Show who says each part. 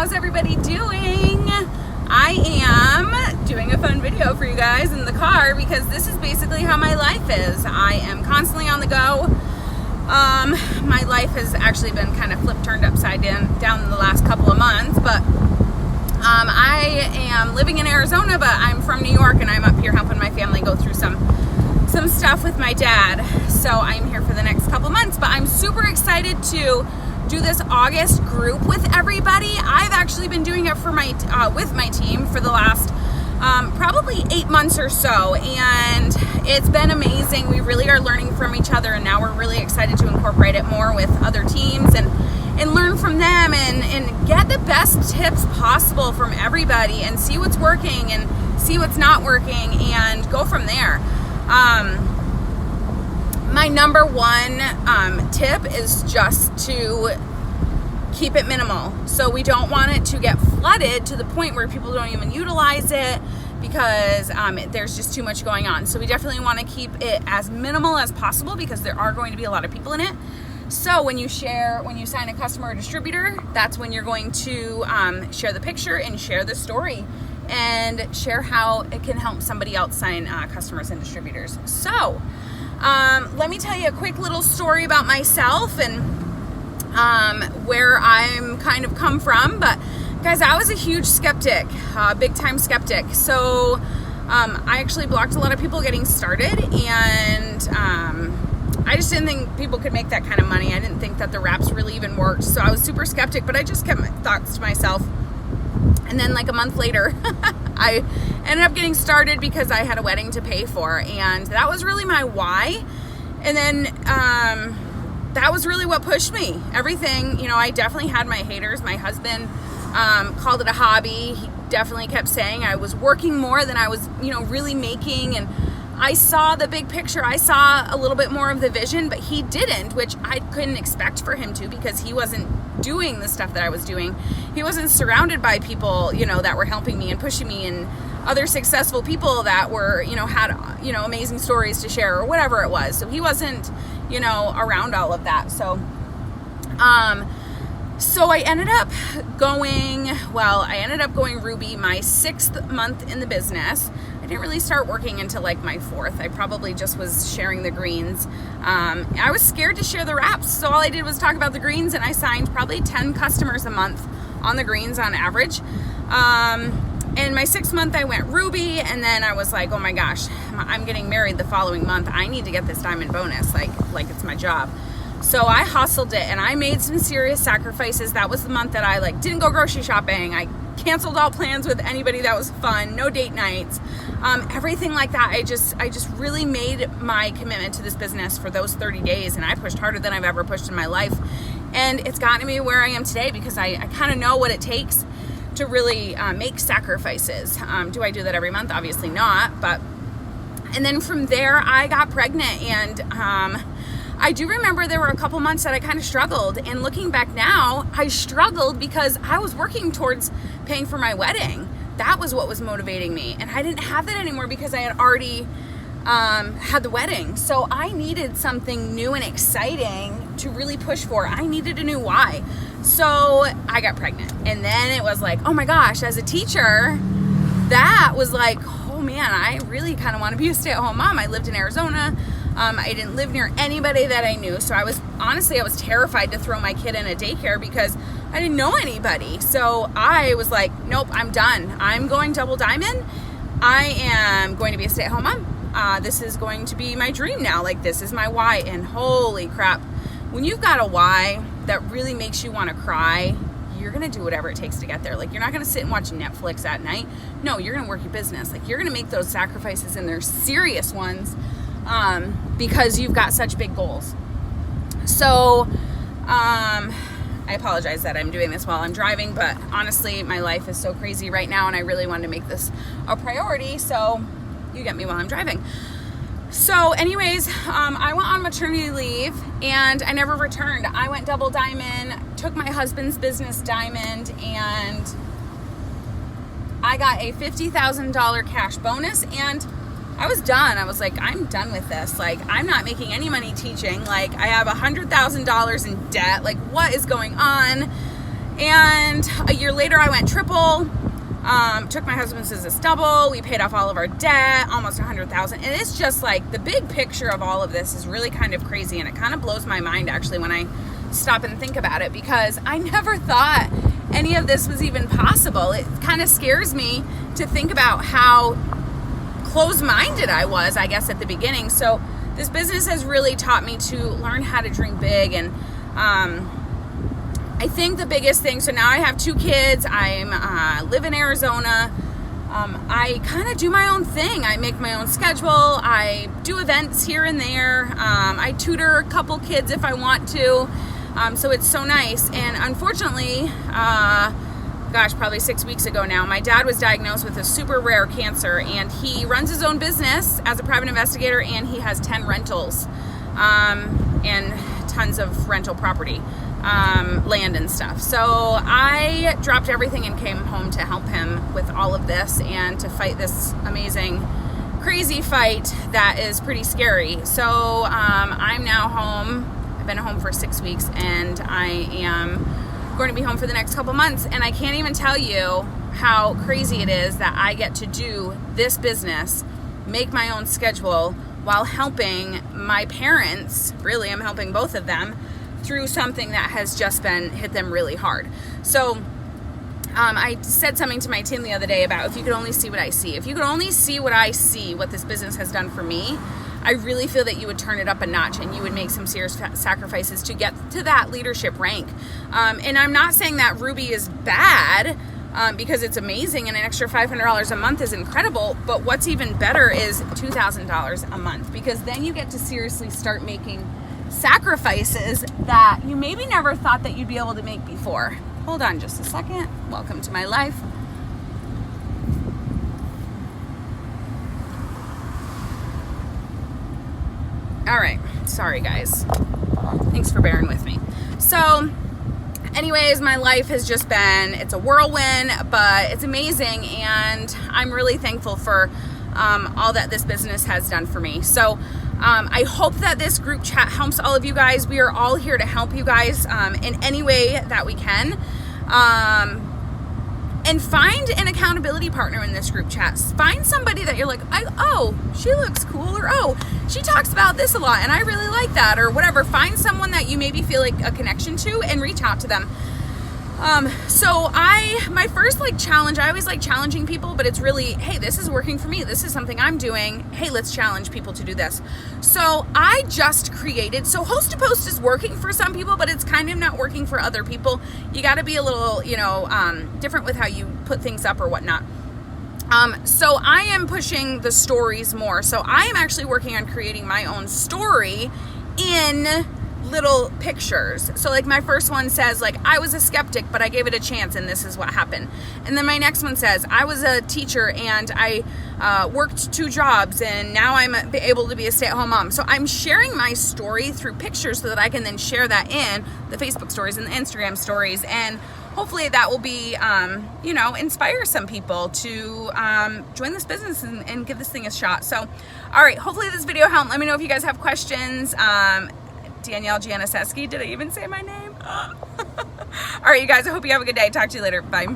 Speaker 1: how's everybody doing? I am doing a fun video for you guys in the car because this is basically how my life is. I am constantly on the go. My life has actually been kind of turned upside down in the last couple of months, but I am living in Arizona, but I'm from New York and I'm up here helping my family go through some stuff with my dad. So I'm here for the next couple months, but I'm super excited to do this August group with everybody. I've actually been doing it for with my team for the last probably 8 months or so, and it's been amazing. We really are learning from each other, and now we're really excited to incorporate it more with other teams and learn from them and get the best tips possible from everybody and see what's working and see what's not working and go from there. My number one tip is just to keep it minimal. So we don't want it to get flooded to the point where people don't even utilize it because there's just too much going on. So we definitely want to keep it as minimal as possible because there are going to be a lot of people in it. So when you sign a customer or distributor, that's when you're going to share the picture and share the story and share how it can help somebody else sign customers and distributors. So let me tell you a quick little story about myself and where I'm kind of come from. But guys, I was a huge skeptic, big time skeptic. So I actually blocked a lot of people getting started, and I just didn't think people could make that kind of money. I didn't think that the wraps really even worked. So I was super skeptic, but I just kept my thoughts to myself. And then like a month later, I ended up getting started because I had a wedding to pay for, and that was really my why. And then that was really what pushed me. Everything, I definitely had my haters. My husband called it a hobby. He definitely kept saying I was working more than I was, really making. And I saw the big picture. I saw a little bit more of the vision, but he didn't, which I couldn't expect for him to, because he wasn't doing the stuff that I was doing. He wasn't surrounded by people, that were helping me and pushing me, and other successful people that were, had, amazing stories to share or whatever it was. So he wasn't, around all of that. So I ended up going Ruby my 6th month in the business. I didn't really start working until like my 4th. I probably just was sharing the greens. I was scared to share the wraps, so all I did was talk about the greens, and I signed probably 10 customers a month on the greens on average. In my 6th month, I went Ruby, and then I was like, oh my gosh, I'm getting married the following month. I need to get this diamond bonus, like it's my job. So I hustled it, and I made some serious sacrifices. That was the month that I didn't go grocery shopping. I canceled all plans with anybody that was fun, no date nights, everything like that. I just really made my commitment to this business for those 30 days, and I pushed harder than I've ever pushed in my life. And it's gotten me where I am today because I kind of know what it takes to really make sacrifices. Do I do that every month? Obviously not. And then from there, I got pregnant, and I do remember there were a couple months that I kind of struggled, and looking back now, I struggled because I was working towards paying for my wedding. That was what was motivating me, and I didn't have that anymore because I had already had the wedding. So I needed something new and exciting to really push for. I needed a new why. So I got pregnant, and then it was like, oh my gosh, as a teacher, that was like, oh man, I really kind of want to be a stay-at-home mom. I lived in Arizona. I didn't live near anybody that I knew. So I was terrified to throw my kid in a daycare because I didn't know anybody. So I was like, nope, I'm done. I'm going double diamond. I am going to be a stay-at-home mom. This is going to be my dream now. This is my why. And holy crap, when you've got a why that really makes you want to cry, you're going to do whatever it takes to get there. You're not going to sit and watch Netflix at night. No, you're going to work your business. You're going to make those sacrifices, and they're serious ones. Because you've got such big goals. So, I apologize that I'm doing this while I'm driving, but honestly, my life is so crazy right now, and I really wanted to make this a priority, so you get me while I'm driving. So anyways, I went on maternity leave, and I never returned. I went double diamond, took my husband's business diamond, and I got a $50,000 cash bonus, and I was done. I was like, I'm done with this. I'm not making any money teaching. I have $100,000 in debt. What is going on? And a year later, I went triple. Took my husband's business double. We paid off all of our debt, almost $100,000. And it's just like the big picture of all of this is really kind of crazy. And it kind of blows my mind actually when I stop and think about it, because I never thought any of this was even possible. It kind of scares me to think about how closed-minded I was, I guess, at the beginning. So this business has really taught me to learn how to dream big. And I think the biggest thing, so now I have 2 kids. I live in Arizona. I kind of do my own thing. I make my own schedule. I do events here and there. I tutor a couple kids if I want to. So it's so nice. And unfortunately, probably 6 weeks ago now, my dad was diagnosed with a super rare cancer, and he runs his own business as a private investigator, and he has 10 rentals and tons of rental property. Land and stuff. So I dropped everything and came home to help him with all of this and to fight this amazing, crazy fight that is pretty scary. So I'm now home. I've been home for 6 weeks, and I am going to be home for the next couple months. And I can't even tell you how crazy it is that I get to do this business, make my own schedule, while helping my parents. Really, I'm helping both of them through something that has just hit them really hard. So I said something to my team the other day about, if you could only see what I see. If you could only see what I see, what this business has done for me, I really feel that you would turn it up a notch and you would make some serious sacrifices to get to that leadership rank. And I'm not saying that Ruby is bad, because it's amazing and an extra $500 a month is incredible. But what's even better is $2,000 a month, because then you get to seriously start making sacrifices that you maybe never thought that you'd be able to make before. Hold on just a second. Welcome to my life. All right. Sorry, guys. Thanks for bearing with me. So anyways, my life has just been, it's a whirlwind, but it's amazing. And I'm really thankful for all that this business has done for me. So I hope that this group chat helps all of you guys. We are all here to help you guys in any way that we can. And find an accountability partner in this group chat. Find somebody that you're like, oh, she looks cool, or oh, she talks about this a lot and I really like that, or whatever. Find someone that you maybe feel like a connection to and reach out to them. So my first challenge, I always like challenging people, but it's really, hey, this is working for me. This is something I'm doing. Hey, let's challenge people to do this. So I just created, so Host to Post is working for some people, but it's kind of not working for other people. You got to be a little, different with how you put things up or whatnot. So I am pushing the stories more. So I am actually working on creating my own story in little pictures. So my first one says I was a skeptic, but I gave it a chance and this is what happened. And then my next one says I was a teacher and I worked 2 jobs and now I'm able to be a stay-at-home mom. So I'm sharing my story through pictures so that I can then share that in the Facebook stories and the Instagram stories, and hopefully that will be inspire some people to join this business and give this thing a shot. So all right, hopefully this video helped. Let me know if you guys have questions. Danielle Gianniseski. Did I even say my name? All right, you guys, I hope you have a good day. Talk to you later. Bye.